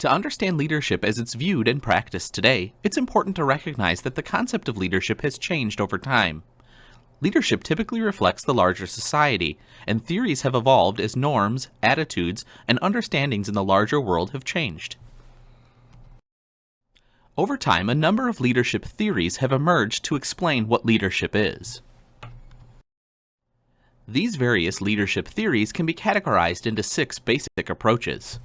To understand leadership as it's viewed and practiced today, it's important to recognize that the concept of leadership has changed over time. Leadership typically reflects the larger society, and theories have evolved as norms, attitudes, and understandings in the larger world have changed. Over time, a number of leadership theories have emerged to explain what leadership is. These various leadership theories can be categorized into 6 basic approaches.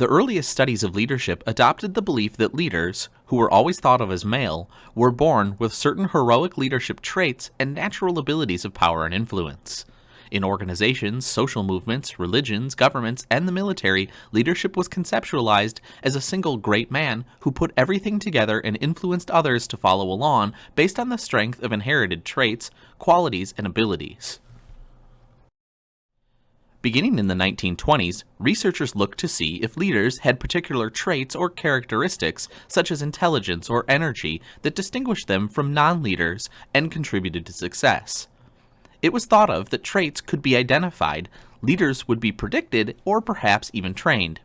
The earliest studies of leadership adopted the belief that leaders, who were always thought of as male, were born with certain heroic leadership traits and natural abilities of power and influence. In organizations, social movements, religions, governments, and the military, leadership was conceptualized as a single great man who put everything together and influenced others to follow along based on the strength of inherited traits, qualities, and abilities. Beginning in the 1920s, researchers looked to see if leaders had particular traits or characteristics, such as intelligence or energy, that distinguished them from non-leaders and contributed to success. It was thought of that traits could be identified, leaders would be predicted, or perhaps even trained.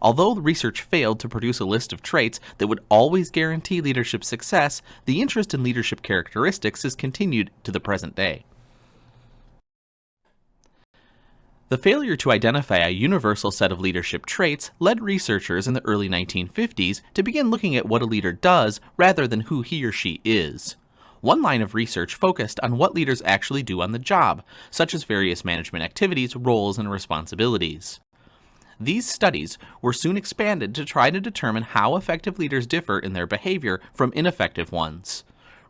Although the research failed to produce a list of traits that would always guarantee leadership success, the interest in leadership characteristics has continued to the present day. The failure to identify a universal set of leadership traits led researchers in the early 1950s to begin looking at what a leader does rather than who he or she is. One line of research focused on what leaders actually do on the job, such as various management activities, roles, and responsibilities. These studies were soon expanded to try to determine how effective leaders differ in their behavior from ineffective ones.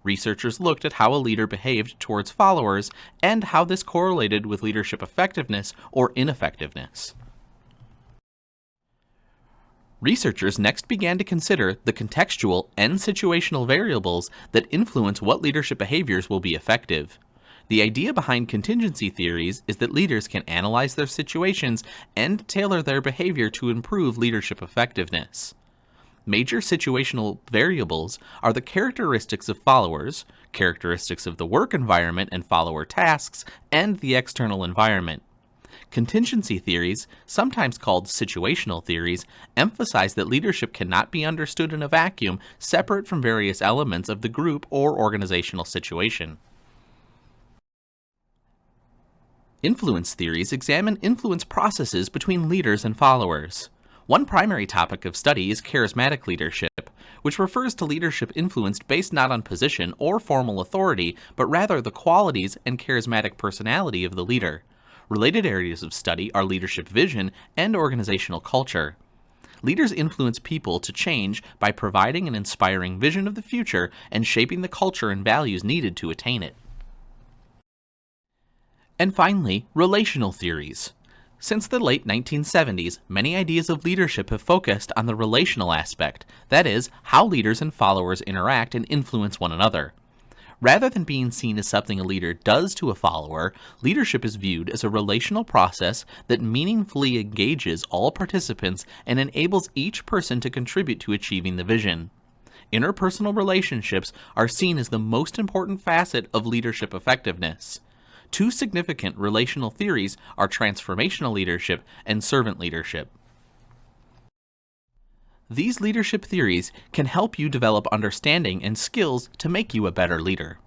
Researchers looked at how a leader behaved towards followers and how this correlated with leadership effectiveness or ineffectiveness. Researchers next began to consider the contextual and situational variables that influence what leadership behaviors will be effective. The idea behind contingency theories is that leaders can analyze their situations and tailor their behavior to improve leadership effectiveness. Major situational variables are the characteristics of followers, characteristics of the work environment and follower tasks, and the external environment. Contingency theories, sometimes called situational theories, emphasize that leadership cannot be understood in a vacuum separate from various elements of the group or organizational situation. Influence theories examine influence processes between leaders and followers. One primary topic of study is charismatic leadership, which refers to leadership influenced based not on position or formal authority, but rather the qualities and charismatic personality of the leader. Related areas of study are leadership vision and organizational culture. Leaders influence people to change by providing an inspiring vision of the future and shaping the culture and values needed to attain it. And finally, relational theories. Since the late 1970s, many ideas of leadership have focused on the relational aspect, that is, how leaders and followers interact and influence one another. Rather than being seen as something a leader does to a follower, leadership is viewed as a relational process that meaningfully engages all participants and enables each person to contribute to achieving the vision. Interpersonal relationships are seen as the most important facet of leadership effectiveness. Two significant relational theories are transformational leadership and servant leadership. These leadership theories can help you develop understanding and skills to make you a better leader.